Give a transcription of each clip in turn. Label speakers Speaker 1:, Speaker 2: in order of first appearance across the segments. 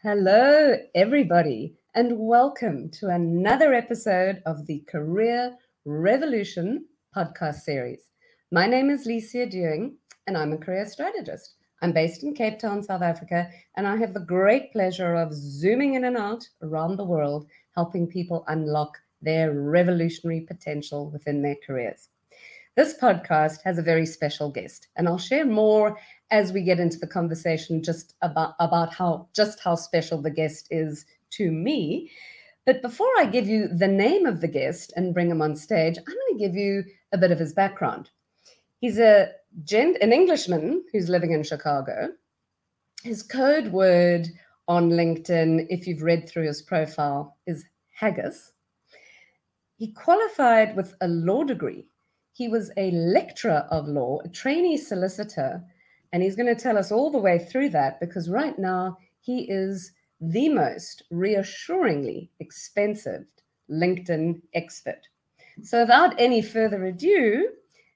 Speaker 1: Hello, everybody, and welcome to another episode of the Career Revolution podcast series. My name is Licia Dewing, and I'm a career strategist. I'm based in Cape Town, South Africa, and I have the great pleasure of zooming in and out around the world, helping people unlock their revolutionary potential within their careers. This podcast has a very special guest, and I'll share more as we get into the conversation just about how special the guest is to me. But before I give you the name of the guest and bring him on stage, I'm going to give you a bit of his background. He's an Englishman who's living in Chicago. His code word on LinkedIn, if you've read through his profile, is haggis. He qualified with a law degree. He was a lecturer of law, a trainee solicitor, and he's going to tell us all the way through that because right now he is the most reassuringly expensive LinkedIn expert. So without any further ado,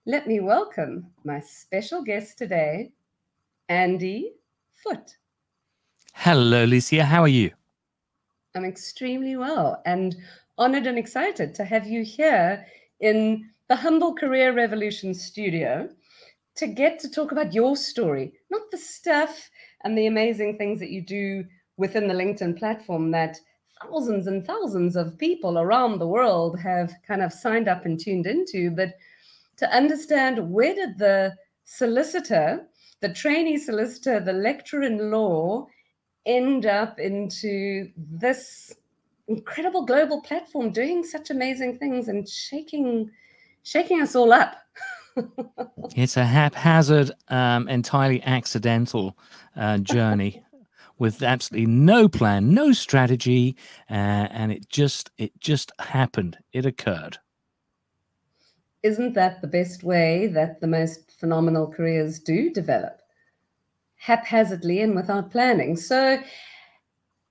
Speaker 1: let me welcome my special guest today, Andy Foote.
Speaker 2: Hello, Licia. How are you?
Speaker 1: I'm extremely well and honored and excited to have you here in the humble Career Revolution studio to get to talk about your story, not the stuff and the amazing things that you do within the LinkedIn platform that thousands and thousands of people around the world have kind of signed up and tuned into, but to understand where did the solicitor, the trainee solicitor, the lecturer in law end up into this incredible global platform doing such amazing things and shaking us all up.
Speaker 2: It's a haphazard, entirely accidental journey with absolutely no plan, no strategy, and it just happened. It occurred.
Speaker 1: Isn't that the best way that the most phenomenal careers do develop? Haphazardly and without planning. So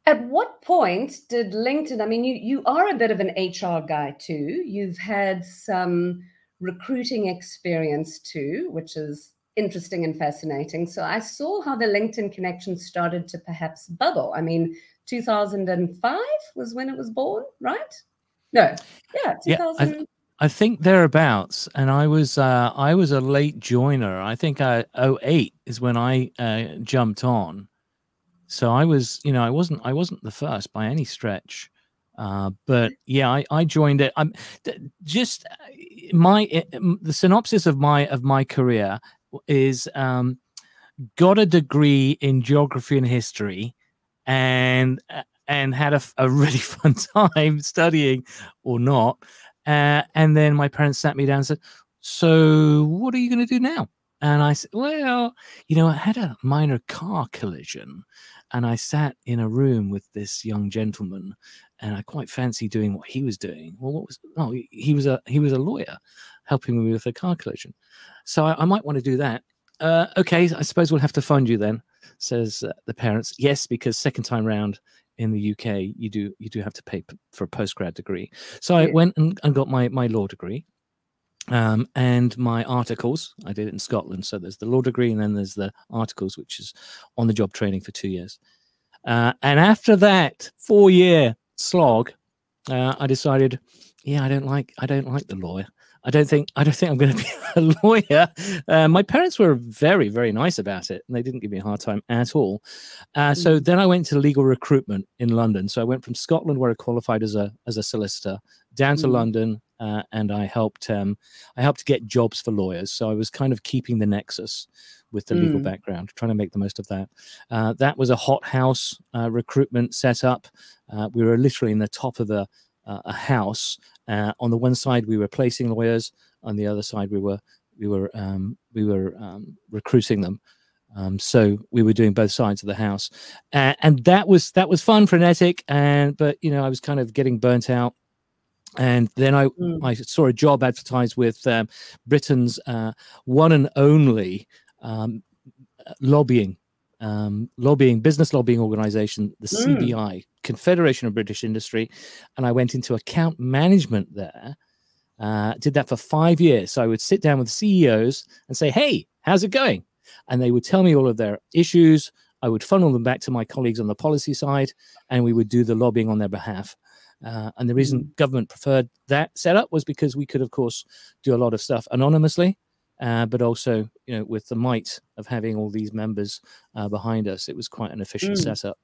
Speaker 1: at what point did LinkedIn, I mean, you are a bit of an HR guy too. You've had some recruiting experience too, which is interesting and fascinating. So I saw how the LinkedIn connection started to perhaps bubble. I mean, 2005 was when it was born, right? No, yeah, 2000.
Speaker 2: Yeah, I think thereabouts. And I was a late joiner. I think 2008 is when I jumped on. So I was, I wasn't the first by any stretch, but yeah, I joined it. I'm just the synopsis of my career is got a degree in geography and history, and had a really fun time studying or not, and then my parents sat me down and said, "So what are you going to do now?" And I said, "Well, I had a minor car collision." And I sat in a room with this young gentleman, and I quite fancied doing what he was doing. Well, he was a lawyer, helping me with a car collision. So I might want to do that. Okay, I suppose we'll have to fund you then, says the parents. Yes, because second time round in the UK, you do have to pay for a postgrad degree. So I went and got my law degree. And my articles, I did it in Scotland. So there's the law degree and then there's the articles, which is on the job training for 2 years. And after that 4-year slog, I decided, yeah, I don't like the law. I don't think I'm going to be a lawyer. My parents were very, very nice about it, and they didn't give me a hard time at all. So then I went to legal recruitment in London. So I went from Scotland, where I qualified as a solicitor, down to London, and I helped get jobs for lawyers. So I was kind of keeping the nexus with the legal background, trying to make the most of that. That was a hothouse recruitment setup. We were literally in the top of a house. On the one side, we were placing lawyers. On the other side, we were recruiting them. So we were doing both sides of the house, and that was fun, frenetic, but I was kind of getting burnt out. And then I saw a job advertised with Britain's one and only business lobbying organization, the CBI, Confederation of British Industry, and I went into account management there. Did that for 5 years. So I would sit down with CEOs and say, "Hey, how's it going?" And they would tell me all of their issues. I would funnel them back to my colleagues on the policy side, and we would do the lobbying on their behalf. And the reason government preferred that setup was because we could, of course, do a lot of stuff anonymously, but also, with the might of having all these members behind us, it was quite an efficient setup.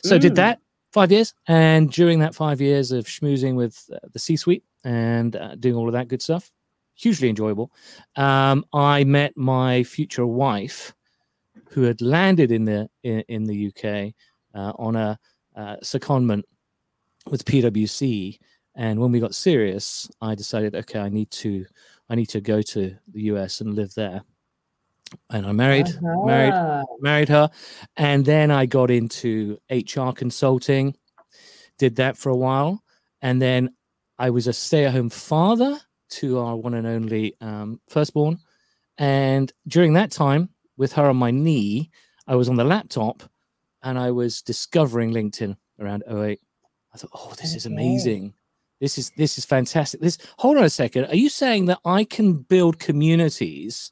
Speaker 2: So did that 5 years, and during that 5 years of schmoozing with the C-suite and doing all of that good stuff, hugely enjoyable, I met my future wife, who had landed in the UK on a secondment with PwC. And when we got serious, I decided, okay, I need to go to the US and live there. And I married her, and then I got into HR consulting, did that for a while, and then I was a stay-at-home father to our one and only firstborn. And during that time, with her on my knee, I was on the laptop and I was discovering LinkedIn around 2008. I thought, oh, this is amazing. This is fantastic. Hold on a second. Are you saying that I can build communities,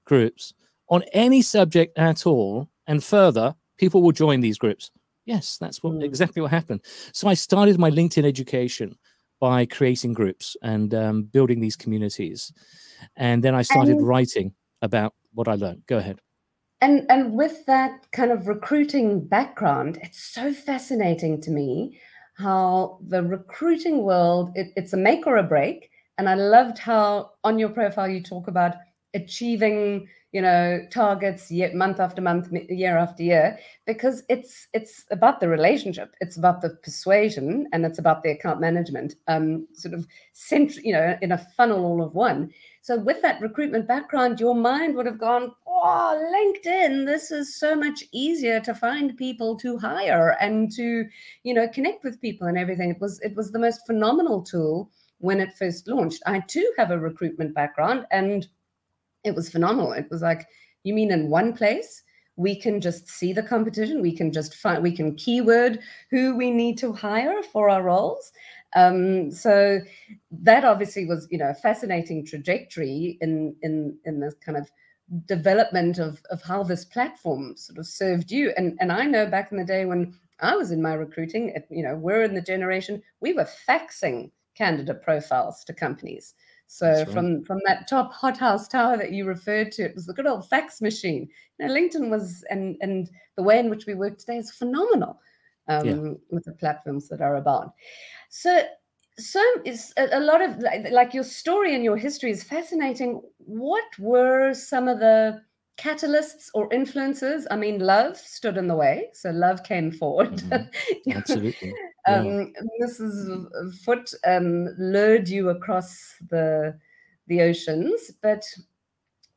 Speaker 2: groups, on any subject at all, and further, people will join these groups? Yes, that's exactly what happened. So I started my LinkedIn education by creating groups and building these communities. And then I started writing about what I learned. Go ahead.
Speaker 1: And with that kind of recruiting background, it's so fascinating to me how the recruiting world, it's a make or a break. And I loved how on your profile you talk about achieving, targets month after month, year after year, because it's about the relationship, it's about the persuasion, and it's about the account management, sort of in a funnel all of one. So with that recruitment background, your mind would have gone, oh, LinkedIn, this is so much easier to find people to hire and to, connect with people and everything. It was the most phenomenal tool when it first launched. I too have a recruitment background, and it was phenomenal. It was like, you mean in one place, we can just see the competition. We can just we can keyword who we need to hire for our roles. So that obviously was, a fascinating trajectory in this kind of development of how this platform sort of served you. And I know back in the day when I was in my recruiting, we're in the generation, we were faxing candidate profiles to companies. So from that top hothouse tower that you referred to, it was the good old fax machine. LinkedIn was, and the way in which we work today is phenomenal with the platforms that are about. So it's a lot of, like your story and your history is fascinating. What were some of the catalysts or influences? I mean, love stood in the way. So love came forward.
Speaker 2: Absolutely.
Speaker 1: Mrs. Foote lured you across the oceans, but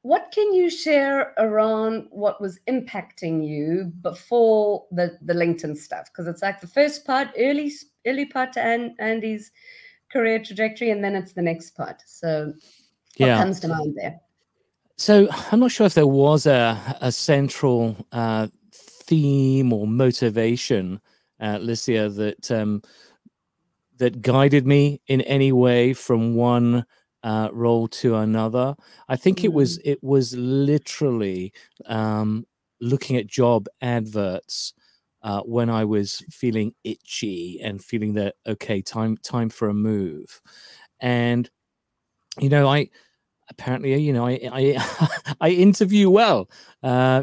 Speaker 1: what can you share around what was impacting you before the LinkedIn stuff? Because it's like the first part, early part to Andy's career trajectory, and then it's the next part. So what comes to mind there?
Speaker 2: So I'm not sure if there was a central theme or motivation, Licia, that guided me in any way from one role to another. I think it was literally looking at job adverts when I was feeling itchy and feeling that, okay, time for a move. And I interview well. There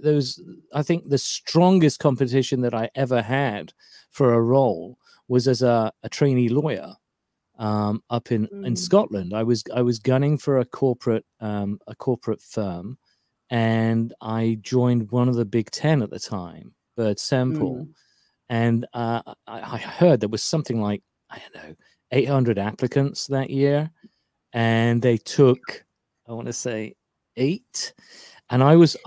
Speaker 2: was, I think, the strongest competition that I ever had for a role was as a trainee lawyer up in Scotland. I was gunning for a corporate firm, and I joined one of the Big 10 at the time, Bird Semple, and I heard there was something like, I don't know, 800 applicants that year. And they took, I want to say, 8, and I was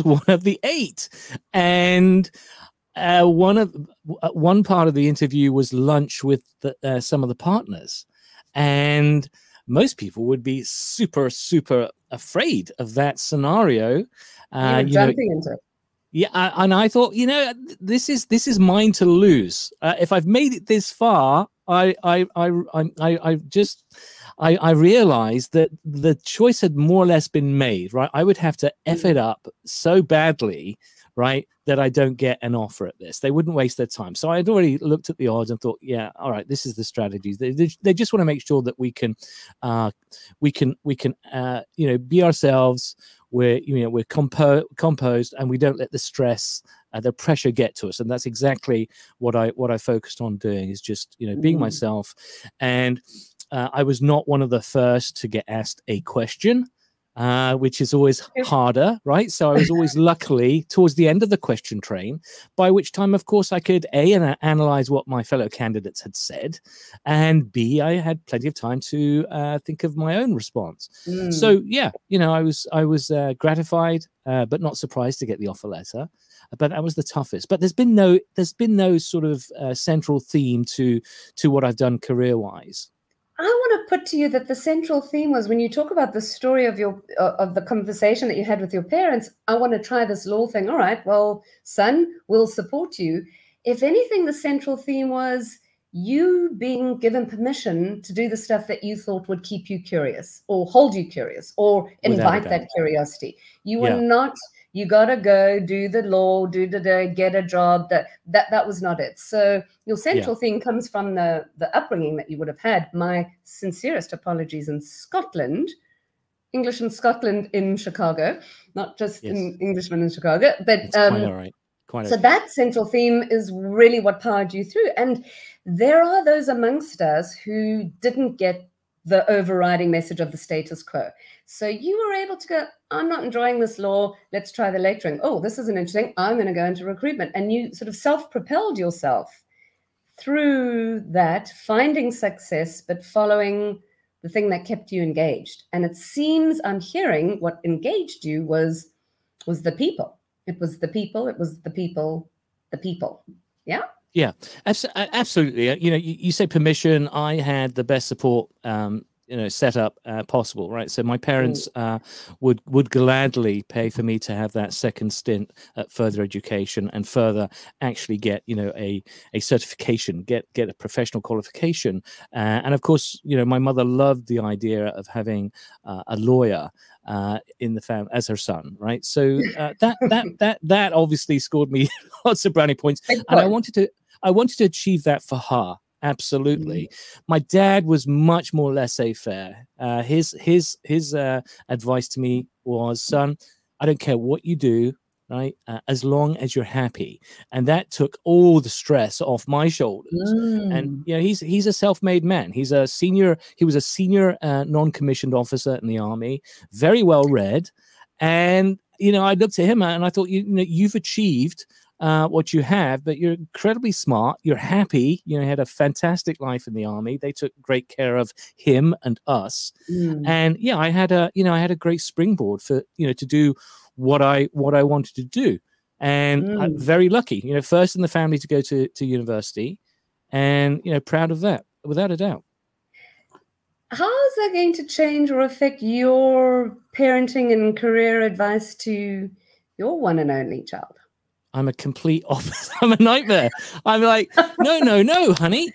Speaker 2: one of the 8. And one part of the interview was lunch with some of the partners, and most people would be super afraid of that scenario.
Speaker 1: Jumping into it.
Speaker 2: Yeah, and I thought, this is mine to lose. If I've made it this far, I realized that the choice had more or less been made, right? I would have to F it up so badly, right, that I don't get an offer at this. They wouldn't waste their time. So I had already looked at the odds and thought, yeah, all right, this is the strategies. They just want to make sure that we can be ourselves. We're composed, and we don't let the stress, the pressure get to us. And that's exactly what I focused on doing, is just, being myself. And I was not one of the first to get asked a question, which is always harder, right? So I was always luckily towards the end of the question train, by which time, of course, I could analyze what my fellow candidates had said, and B, I had plenty of time to think of my own response. So yeah, I was gratified, but not surprised to get the offer letter. But that was the toughest. But there's been no sort of central theme to what I've done career-wise.
Speaker 1: I want to put to you that the central theme was, when you talk about the story of the conversation that you had with your parents, I want to try this law thing. All right, well, son, we'll support you. If anything, the central theme was you being given permission to do the stuff that you thought would keep you curious, or hold you curious, or invite that curiosity. You were not, you got to go do the law, get a job. That was not it. So your central theme comes from the upbringing that you would have had. My sincerest apologies in Scotland, English in Scotland in Chicago, not just in Englishmen in Chicago. But
Speaker 2: quite all right.
Speaker 1: So that central theme is really what powered you through. And there are those amongst us who didn't get the overriding message of the status quo. So you were able to go, I'm not enjoying this law, let's try the lecturing. Oh, this isn't interesting, I'm going to go into recruitment. And you sort of self-propelled yourself through that, finding success, but following the thing that kept you engaged. And it seems I'm hearing what engaged you was the people. It was the people, it was the people, the people. Yeah?
Speaker 2: Yeah, absolutely. You say permission. I had the best support, set up possible, right? So my parents would gladly pay for me to have that second stint at further education, and further actually get a certification, get a professional qualification, and of course my mother loved the idea of having a lawyer in the family as her son, right? So that obviously scored me lots of brownie points, and I wanted to achieve that for her. Absolutely. My dad was much more laissez-faire. His advice to me was, son, I don't care what you do, right? As long as you're happy. And that took all the stress off my shoulders. And he's a self-made man. He was a senior non-commissioned officer in the army, very well read. And I looked at him and I thought, you've achieved what you have, but you're incredibly smart. You're happy. He had a fantastic life in the army. They took great care of him and us. And I had a great springboard for to do what I wanted to do. And I'm very lucky. First in the family to go to university, and proud of that, without a doubt.
Speaker 1: How is that going to change or affect your parenting and career advice to your one and only child?
Speaker 2: I'm a complete opposite. I'm a nightmare. I'm like, no, honey.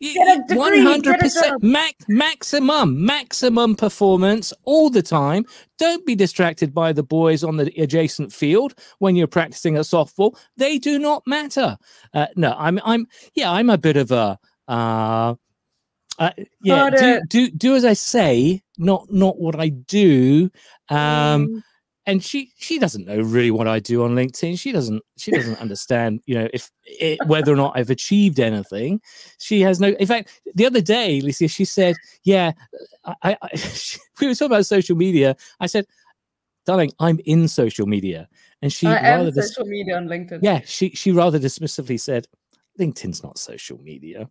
Speaker 2: 100% maximum performance all the time. Don't be distracted by the boys on the adjacent field when you're practicing a softball. They do not matter. No, I'm a bit of a do as I say, not what I do. And she doesn't know really what I do on LinkedIn. She doesn't understand, whether or not I've achieved anything. She has no. In fact, the other day, Licia, she said, "Yeah, we were talking about social media." I said, "Darling, I'm in social media," and she
Speaker 1: am social media on LinkedIn.
Speaker 2: Yeah, she rather dismissively said, "LinkedIn's not social media."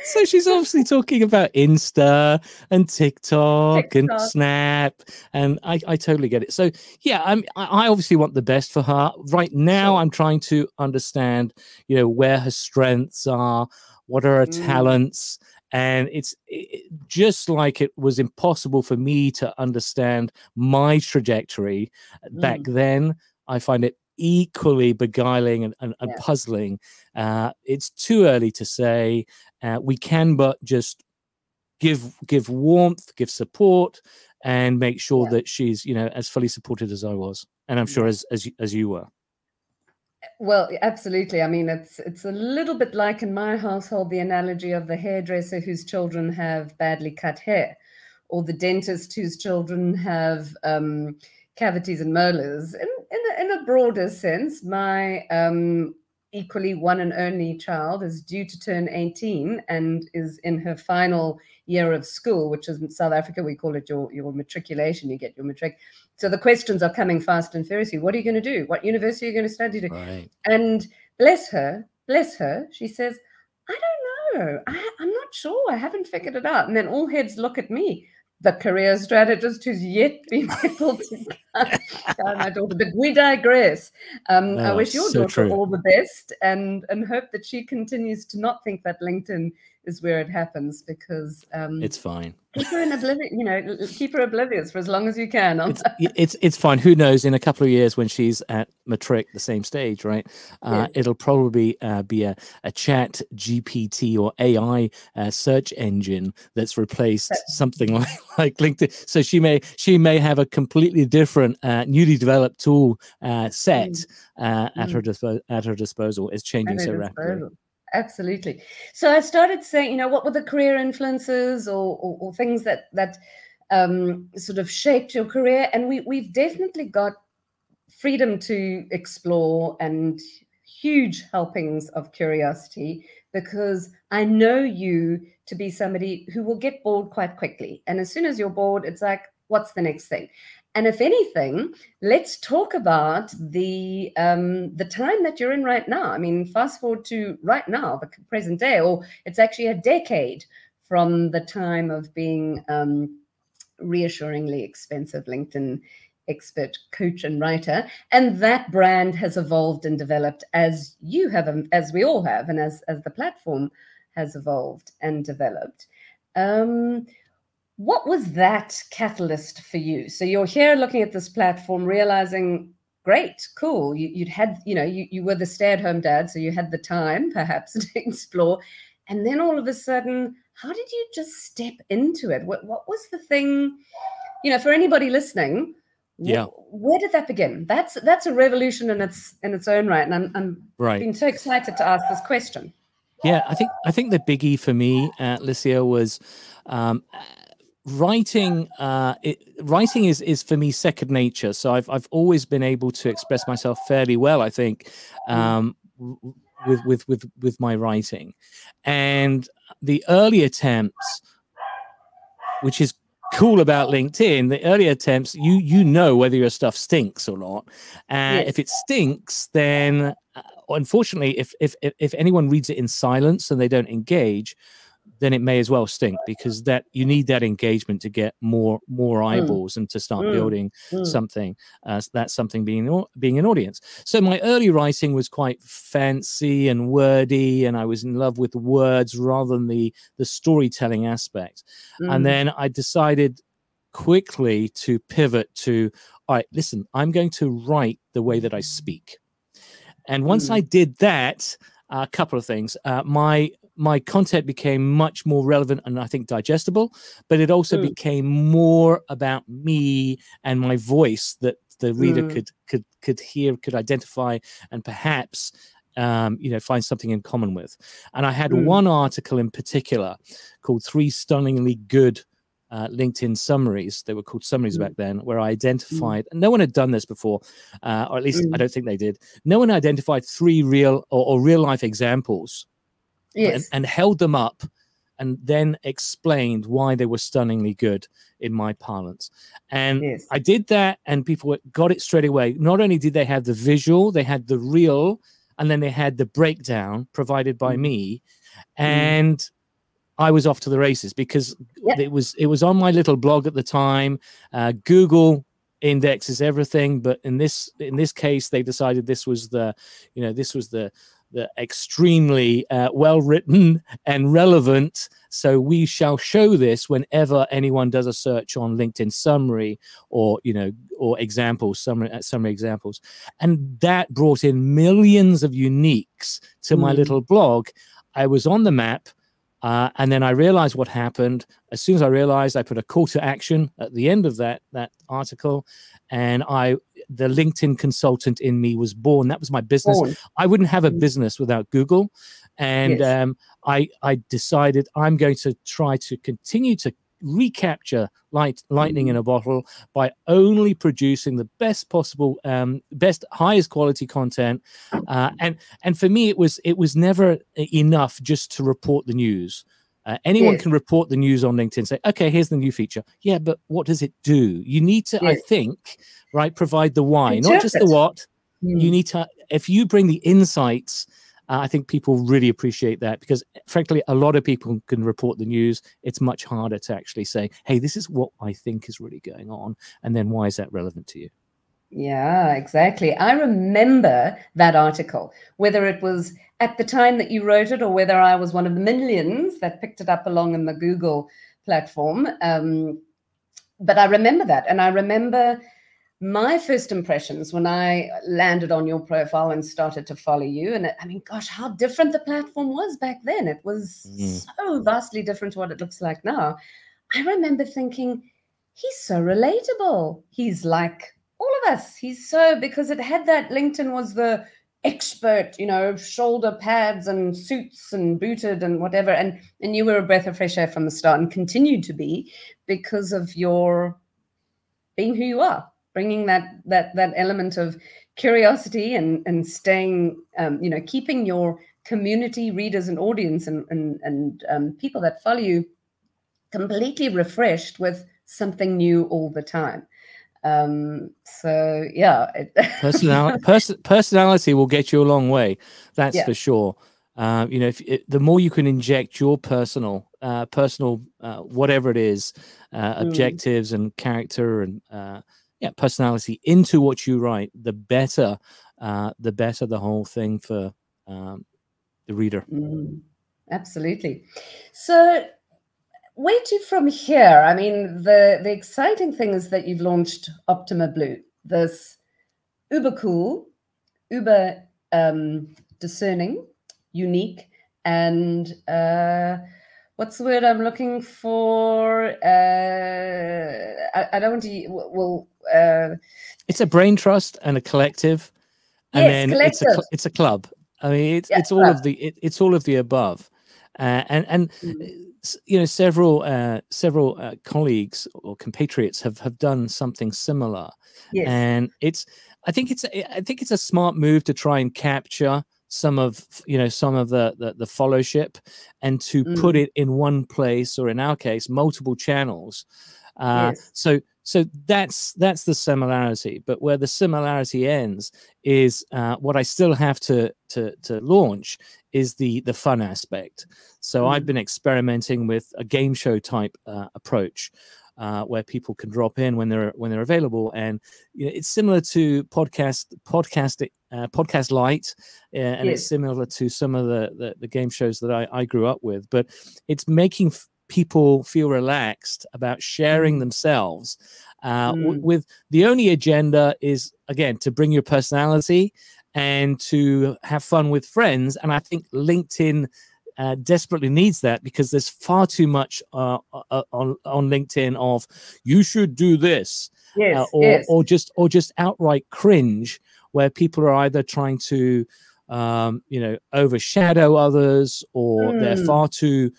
Speaker 2: So she's obviously talking about Insta and TikTok and Snap, and I totally get it. So yeah, I obviously want the best for her. Right now, I'm trying to understand, where her strengths are, what are her talents, and it's just like it was impossible for me to understand my trajectory back then. I find it equally beguiling and puzzling. It's too early to say. We can but just give warmth, give support, and make sure that she's, as fully supported as I was, and I'm sure as you were.
Speaker 1: Well, absolutely. I mean, it's a little bit like in my household, the analogy of the hairdresser whose children have badly cut hair, or the dentist whose children have cavities and molars. In a broader sense, my equally one and only child is due to turn 18 and is in her final year of school, which is in South Africa, we call it your matriculation. You get your matric. So the questions are coming fast and furiously. What are you going to do? What university are you going to study to?
Speaker 2: Right.
Speaker 1: And bless her, she says, I don't know. I'm not sure. I haven't figured it out. And then all heads look at me, the career strategist who's yet been able to guide my daughter. But we digress. I wish your daughter all the best and hope that she continues to not think that LinkedIn is where it happens, because
Speaker 2: it's fine.
Speaker 1: Keep her in oblivion, keep her oblivious for as long as you can.
Speaker 2: It's fine. Who knows? In a couple of years, when she's at matric, the same stage, right? It'll probably be a chat GPT or AI search engine that's replaced something like LinkedIn. So she may have a completely different, newly developed tool set at her disposal. It's changing so rapidly.
Speaker 1: Absolutely. So I started saying, what were the career influences or things that sort of shaped your career? And we've definitely got freedom to explore and huge helpings of curiosity, because I know you to be somebody who will get bored quite quickly. And as soon as you're bored, it's like, what's the next thing? And if anything, let's talk about the time that you're in right now. I mean, fast forward to right now, the present day, or it's actually a decade from the time of being reassuringly expensive LinkedIn expert, coach, and writer. And that brand has evolved and developed as you have, as we all have, and as the platform has evolved and developed. What was that catalyst for you? So you're here looking at this platform, realizing, great, cool. You were the stay-at-home dad, so you had the time perhaps to explore. And then all of a sudden, how did you just step into it? What was the thing, for anybody listening? Where did that begin? That's a revolution in its own right. And I'm been so excited to ask this question.
Speaker 2: Yeah, I think the biggie for me, Licia, was writing. Writing is for me second nature. So I've always been able to express myself fairly well, I think, with my writing. And the early attempts, which is cool about LinkedIn, the early attempts, you know whether your stuff stinks or not. If it stinks, then unfortunately, if anyone reads it in silence and they don't engage, then it may as well stink, because that you need that engagement to get more eyeballs and to start building something. That's something being an audience. So my early writing was quite fancy and wordy, and I was in love with words rather than the storytelling aspect. And then I decided quickly to pivot to, all right, listen, I'm going to write the way that I speak. And once I did that, a couple of things. My content became much more relevant and I think digestible, but it also became more about me and my voice that the reader could hear, could identify, and perhaps find something in common with. And I had one article in particular called 3 Stunningly Good LinkedIn Summaries. They were called summaries back then, where I identified, and no one had done this before, or at least I don't think they did. No one identified 3 real or real life examples. Yes. And held them up and then explained why they were stunningly good in my parlance. And I did that, and people got it straight away. Not only did they have the visual, they had the real, and then they had the breakdown provided by me. And I was off to the races, because it was on my little blog at the time. Google indexes everything, but in this case, they decided this was the extremely well written and relevant. So we shall show this whenever anyone does a search on LinkedIn summary or or examples, summary examples, and that brought in millions of uniques to my little blog. I was on the map. And then I realized what happened. As soon as I realized, I put a call to action at the end of that article, and the LinkedIn consultant in me was born. That was my business. I wouldn't have a business without Google. And I decided I'm going to try to continue to recapture lightning in a bottle by only producing the best possible, highest quality content. And for me, it was never enough just to report the news. Anyone can report the news on LinkedIn, say, okay, here's the new feature. Yeah, but what does it do? You need to, I think, provide the why, not just the what. You need to, if you bring the insights, I think people really appreciate that, because frankly, a lot of people can report the news. It's much harder to actually say, hey, this is what I think is really going on. And then why is that relevant to you?
Speaker 1: Yeah, exactly. I remember that article, whether it was at the time that you wrote it or whether I was one of the millions that picked it up along in the Google platform. But I remember that. And I remember my first impressions when I landed on your profile and started to follow you. And I mean, gosh, how different the platform was back then. It was so vastly different to what it looks like now. I remember thinking, he's so relatable. He's like all of us. He's so, because it had that LinkedIn was the expert, shoulder pads and suits and booted and whatever. And you were a breath of fresh air from the start and continued to be, because of your being who you are, bringing that element of curiosity and staying, keeping your community, readers and audience and people that follow you completely refreshed with something new all the time. So yeah,
Speaker 2: personality will get you a long way. That's for sure. The more you can inject your personal whatever it is, objectives and character and personality into what you write, the better the whole thing for the reader.
Speaker 1: Absolutely. So where to from here? I mean, the exciting thing is that you've launched Optima Blue, this uber cool, uber discerning, unique, and what's the word I'm looking for? I don't want to.
Speaker 2: It's a brain trust and a collective, and then collective. It's a club. I mean, it's all of the above, and several colleagues or compatriots have done something similar, and I think it's a smart move to try and capture some of the followship and to put it in one place, or in our case, multiple channels. So that's the similarity, but where the similarity ends is what I still have to launch is the fun aspect. So I've been experimenting with a game show type approach, where people can drop in when they're available, and it's similar to podcast light, and it's similar to some of the game shows that I grew up with, but it's making people feel relaxed about sharing themselves, with the only agenda is, again, to bring your personality and to have fun with friends. And I think LinkedIn desperately needs that, because there's far too much on LinkedIn of you should do this, or just outright cringe, where people are either trying to overshadow others, or they're far too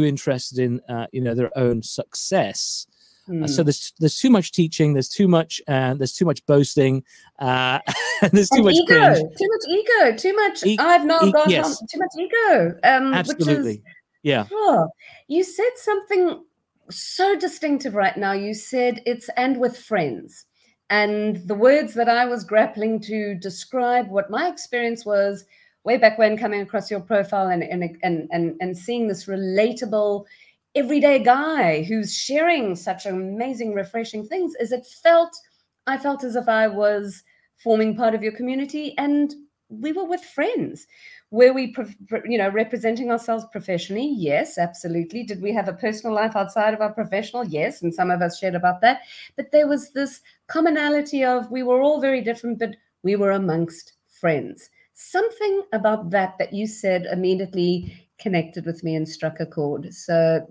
Speaker 2: interested in their own success. So there's too much teaching, there's too much boasting, there's too much
Speaker 1: ego,
Speaker 2: cringe.
Speaker 1: too much ego, too much. I've now got too much ego.
Speaker 2: Absolutely,
Speaker 1: you said something so distinctive right now. You said it's "and with friends," and the words that I was grappling to describe what my experience was way back when, coming across your profile and seeing this relatable, everyday guy who's sharing such amazing, refreshing things, is I felt as if I was forming part of your community, and we were with friends. Were we, representing ourselves professionally? Yes, absolutely. Did we have a personal life outside of our professional? Yes, and some of us shared about that. But there was this commonality of we were all very different, but we were amongst friends. Something about that you said immediately connected with me and struck a chord. So,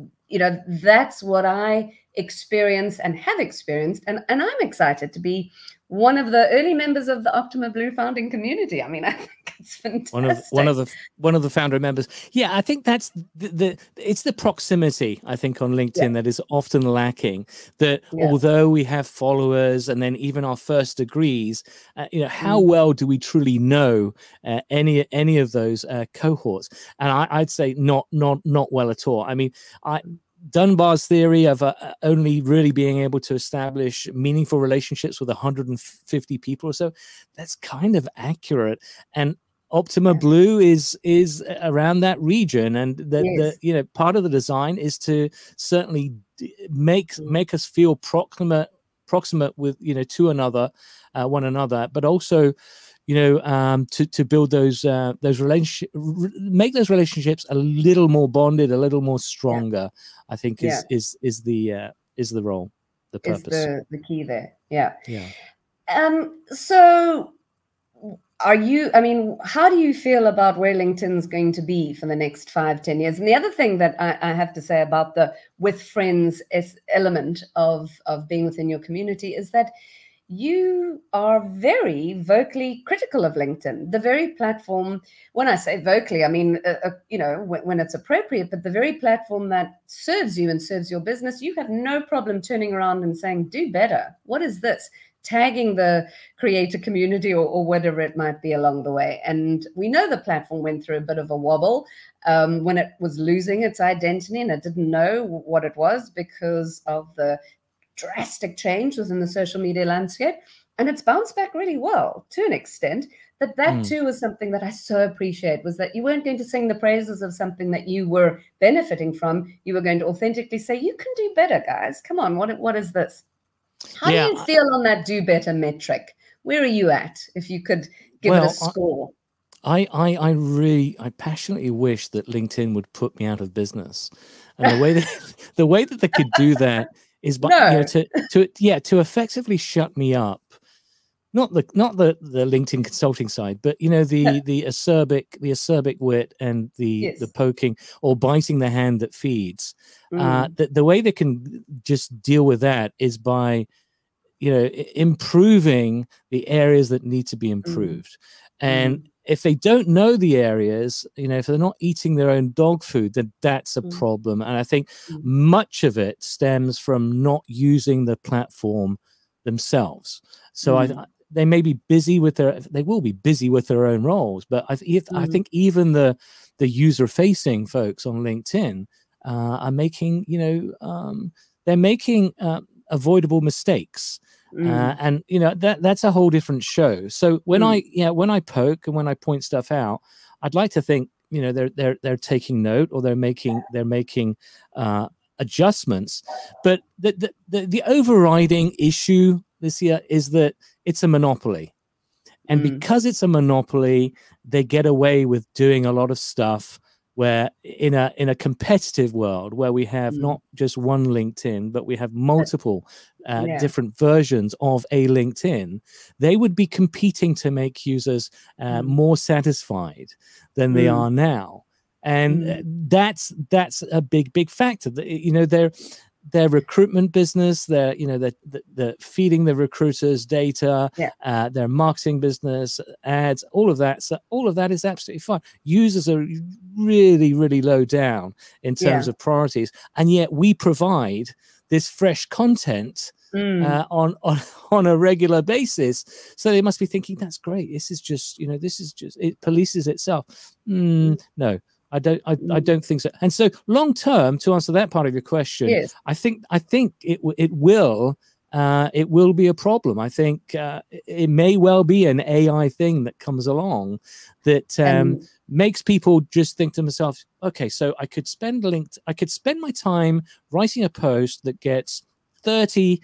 Speaker 1: that's what I experienced and have experienced. And I'm excited to be one of the early members of the Optima Blue founding community. I mean, I think it's fantastic.
Speaker 2: One of the founder members. Yeah, I think that's it's the proximity, I think, on LinkedIn that is often lacking. That although we have followers and then even our first degrees, how well do we truly know any of those cohorts? And I'd say not well at all. I mean, Dunbar's theory of only really being able to establish meaningful relationships with 150 people or so, that's kind of accurate. And Optima Blue is around that region, and the part of the design is to certainly make us feel proximate with to one another, but also to build those relationships, make those relationships a little more bonded, a little more stronger. I think is the role, the purpose,
Speaker 1: is the key there. Yeah.
Speaker 2: So
Speaker 1: how do you feel about where LinkedIn's going to be for the next 5-10 years? And the other thing that I have to say about the with friends element of being within your community is that you are very vocally critical of LinkedIn, the very platform. When I say vocally, I mean, when it's appropriate, but the very platform that serves you and serves your business, you have no problem turning around and saying, do better. What is this? Tagging the creator community or whatever it might be along the way. And we know the platform went through a bit of a wobble when it was losing its identity and it didn't know what it was because of the drastic change within the social media landscape, and it's bounced back really well to an extent. But that too was something that I so appreciate, was that you weren't going to sing the praises of something that you were benefiting from. You were going to authentically say, you can do better, guys. Come on, what is this? How do you feel on that do better metric? Where are you at, if you could give it a score?
Speaker 2: I passionately wish that LinkedIn would put me out of business, and the way that they could do that is by to effectively shut me up. Not the LinkedIn consulting side, but the acerbic wit and the poking or biting the hand that feeds. The way they can just deal with that is by improving the areas that need to be improved. And if they don't know the areas, if they're not eating their own dog food, then that's a problem. And I think much of it stems from not using the platform themselves. So they may be busy they will be busy with their own roles. But I think even the user-facing folks on LinkedIn are making, they're making avoidable mistakes. And that's a whole different show. So when I poke and when I point stuff out, I'd like to think they're taking note, or they're making adjustments. But the overriding issue this year is that it's a monopoly, and because it's a monopoly, they get away with doing a lot of stuff where in a competitive world where we have not just one LinkedIn, but we have multiple different versions of a LinkedIn, they would be competing to make users more satisfied than they are now. And that's a big factor. Their recruitment business, they're feeding the recruiters data, their marketing business, ads, all of that. So all of that is absolutely fine. Users are really, really low down in terms of priorities, and yet we provide this fresh content on a regular basis. So they must be thinking, that's great. This is just it polices itself. No. I don't think so. And so long term, to answer that part of your question, I think it will be a problem. I think it may well be an AI thing that comes along that makes people just think to themselves, okay, so I could spend my time writing a post that gets 30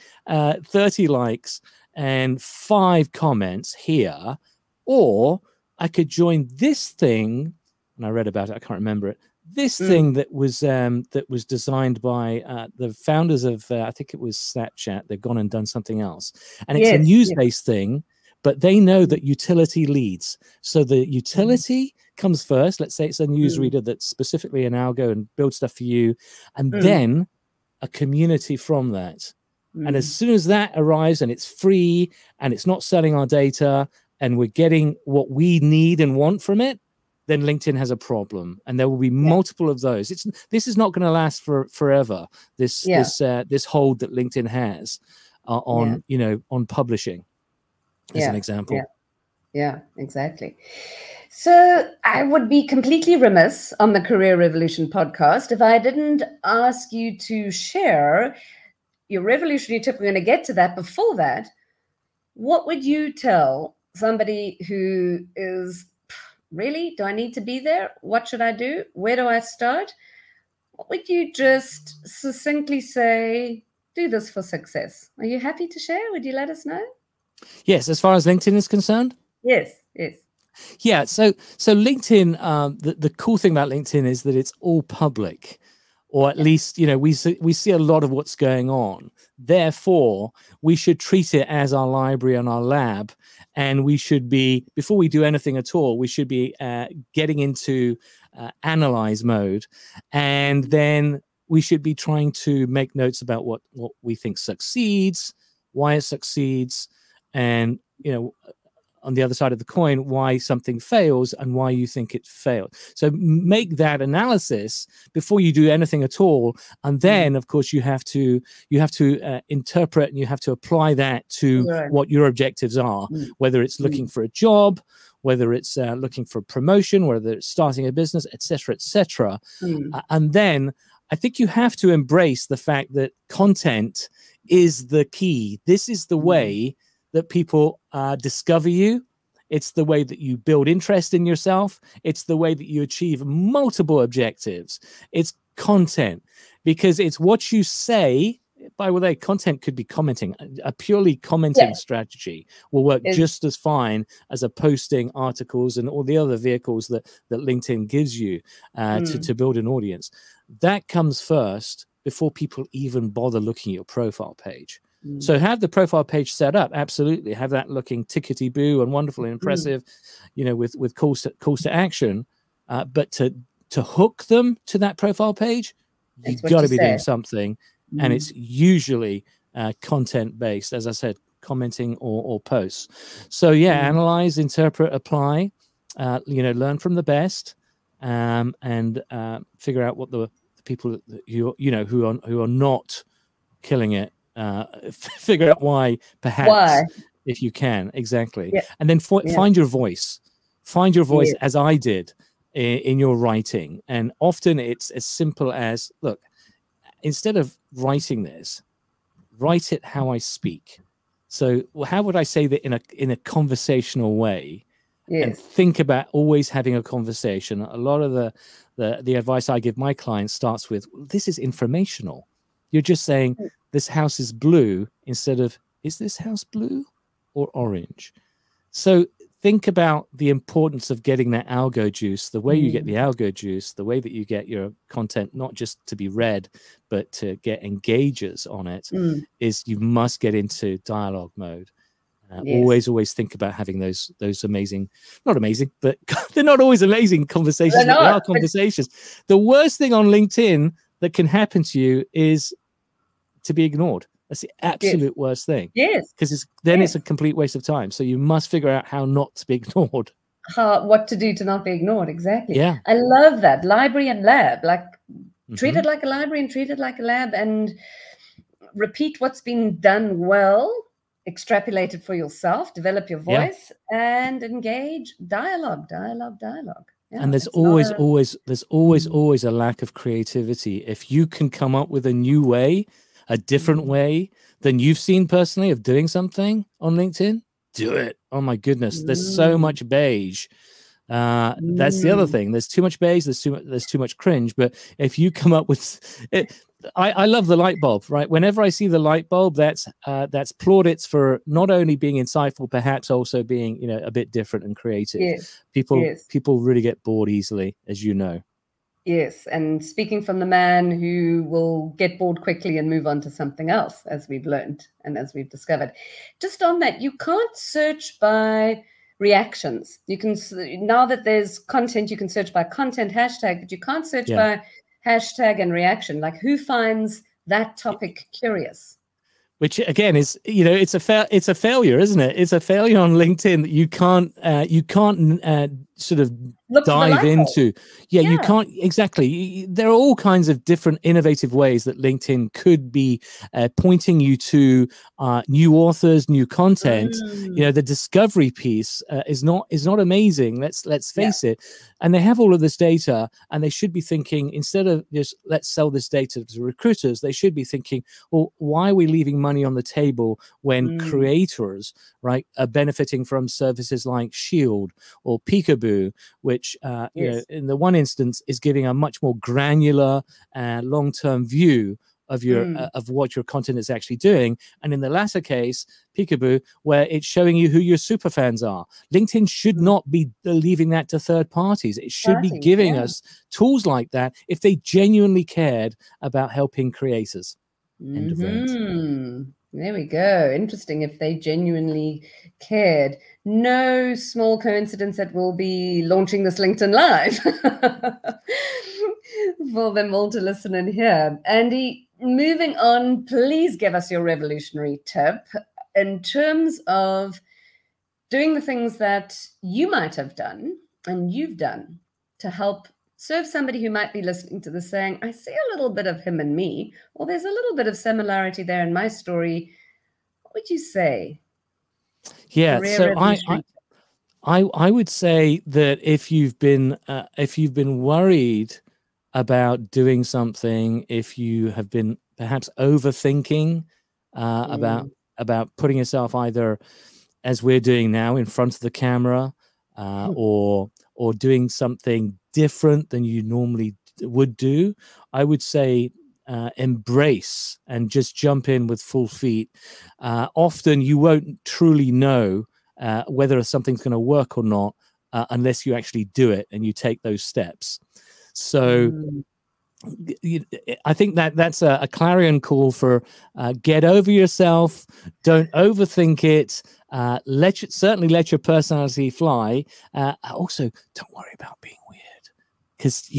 Speaker 2: likes and 5 comments here, or I could join this thing, and I read about it, I can't remember it, this thing that was designed by the founders of, I think it was Snapchat. They've gone and done something else. And it's a news-based thing, but they know that utility leads. So the utility comes first. Let's say it's a newsreader that's specifically an algo and builds stuff for you, and then a community from that. And as soon as that arrives and it's free and it's not selling our data and we're getting what we need and want from it, then LinkedIn has a problem, and there will be multiple of those. This is not going to last forever. This hold that LinkedIn has on on publishing, as an example.
Speaker 1: Yeah, exactly. So I would be completely remiss on the Career Revolution podcast if I didn't ask you to share your revolutionary tip. We're going to get to that. Before that, what would you tell somebody who is, really, do I need to be there? What should I do? Where do I start? What would you just succinctly say, do this for success? Are you happy to share? Would you let us know?
Speaker 2: Yes, as far as LinkedIn is concerned?
Speaker 1: Yes.
Speaker 2: Yeah, so LinkedIn, the cool thing about LinkedIn is that it's all public. Or at least, we see a lot of what's going on. Therefore, we should treat it as our library and our lab. And we should be, before we do anything at all, we should be getting into analyze mode. And then we should be trying to make notes about what we think succeeds, why it succeeds, and, on the other side of the coin, why something fails and why you think it failed. So make that analysis before you do anything at all. And then, of course, you have to interpret and you have to apply that to what your objectives are, whether it's looking for a job, whether it's looking for a promotion, whether it's starting a business, etc., etc. And then I think you have to embrace the fact that content is the key. This is the way that people discover you. It's the way that you build interest in yourself. It's the way that you achieve multiple objectives. It's content, because it's what you say. By the way, content could be commenting. A purely commenting strategy will work just as fine as a posting articles and all the other vehicles that LinkedIn gives you to build an audience. That comes first before people even bother looking at your profile page. So have the profile page set up, absolutely. Have that looking tickety-boo and wonderful and impressive, with calls to action. But to hook them to that profile page, you've got to be doing something. And it's usually content-based, as I said, commenting or posts. So analyze, interpret, apply, learn from the best, and figure out what the people that who are not killing it, figure out why, perhaps, if you can, and then find your voice. Find your voice, as I did in your writing. And often it's as simple as, look, instead of writing this, write it how I speak. So how would I say that in a conversational way? And think about always having a conversation. A lot of the advice I give my clients starts with, this is informational. You're just saying, this house is blue, instead of, is this house blue or orange? So think about the importance of getting that algo juice. The way you get the algo juice, the way that you get your content, not just to be read, but to get engagers on it, is you must get into dialogue mode. Always think about having those amazing, not amazing, but they're not always amazing conversations. They are conversations. The worst thing on LinkedIn that can happen to you is to be ignored. That's the absolute worst thing. Because it's a complete waste of time. So you must figure out how not to be ignored.
Speaker 1: What to do to not be ignored. Exactly. I love that. Library and lab. Like, treat it like a library and treat it like a lab, and repeat what's been done well, extrapolate it for yourself, develop your voice, and engage. Dialogue.
Speaker 2: And there's always a lack of creativity. If you can come up with a new way, a different way than you've seen personally of doing something on LinkedIn, do it. Oh my goodness. There's so much beige That's the other thing. There's too much beige. There's too much cringe. But if you come up with it, I love the light bulb, right? Whenever I see the light bulb, that's plaudits for not only being insightful, perhaps also being, you know, a bit different and creative.
Speaker 1: Yes.
Speaker 2: People really get bored easily, as you know.
Speaker 1: Yes, and speaking from the man who will get bored quickly and move on to something else, as we've learned and as we've discovered. Just on that, you can't search by reactions. You can, now that there's content, you can search by content hashtag, but you can't search by hashtag and reaction. Like, who finds that topic curious?
Speaker 2: Which again is, you know, it's a failure, isn't it? It's a failure on LinkedIn that you can't sort of dive into. Yeah, you can't. Exactly. There are all kinds of different innovative ways that LinkedIn could be pointing you to new authors, new content. You know, the discovery piece is not amazing. Let's face it. And they have all of this data, and they should be thinking, instead of just let's sell this data to recruiters, they should be thinking, well, why are we leaving money on the table when creators, right, are benefiting from services like Shield or Peekaboo, which you know, in the one instance is giving a much more granular long-term view of your of what your content is actually doing, and in the latter case, Peekaboo, where it's showing you who your super fans are. LinkedIn should not be leaving that to third parties. It should be giving us tools like that if they genuinely cared about helping creators. End of rant.
Speaker 1: There we go. Interesting. If they genuinely cared. No small coincidence that we'll be launching this LinkedIn Live for them all to listen and hear. Andy, moving on, please give us your revolutionary tip in terms of doing the things that you might have done and you've done to help serve somebody who might be listening to this saying, I see a little bit of him and me, or there's a little bit of similarity there in my story. What would you say?
Speaker 2: Yeah, so I would say that if you've been worried about doing something, if you have been perhaps overthinking about putting yourself either, as we're doing now, in front of the camera, or doing something different than you normally would do, I would say embrace and just jump in with full feet. Often you won't truly know whether something's going to work or not unless you actually do it and you take those steps. So I think that's a clarion call for get over yourself, don't overthink it, certainly let your personality fly. Also, don't worry about being weird, because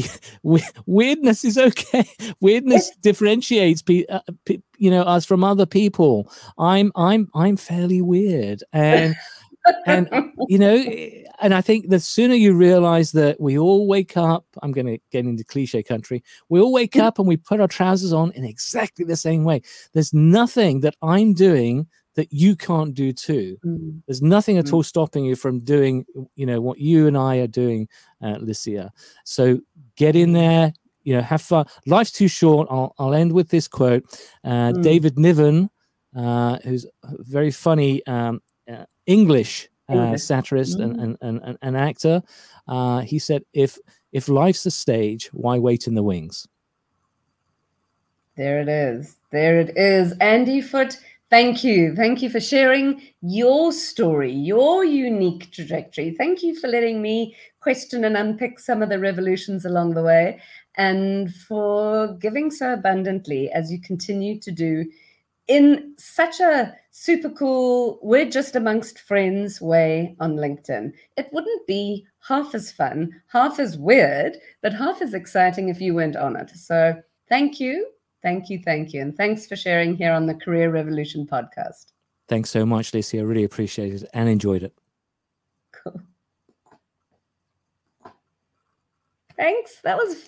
Speaker 2: weirdness is okay. Weirdness differentiates us from other people. I'm fairly weird, and and I think the sooner you realize that we all wake up, I'm going to get into cliche country, we all wake up and we put our trousers on in exactly the same way. There's nothing that I'm doing that you can't do too. There's nothing at all stopping you from doing, what you and I are doing, Licia. So get in there, have fun. Life's too short. I'll end with this quote. David Niven, who's a very funny English satirist and actor, he said, if life's a stage, why wait in the wings?
Speaker 1: There it is. There it is. Andy Foote, thank you. Thank you for sharing your story, your unique trajectory. Thank you for letting me question and unpick some of the revolutions along the way, and for giving so abundantly as you continue to do in such a super cool, we're just amongst friends way on LinkedIn. It wouldn't be half as fun, half as weird, but half as exciting if you weren't on it. So thank you. Thank you. Thank you. And thanks for sharing here on the Career Revolution podcast. Thanks so much, Licia. I really appreciate it and enjoyed it. Cool. Thanks. That was fun.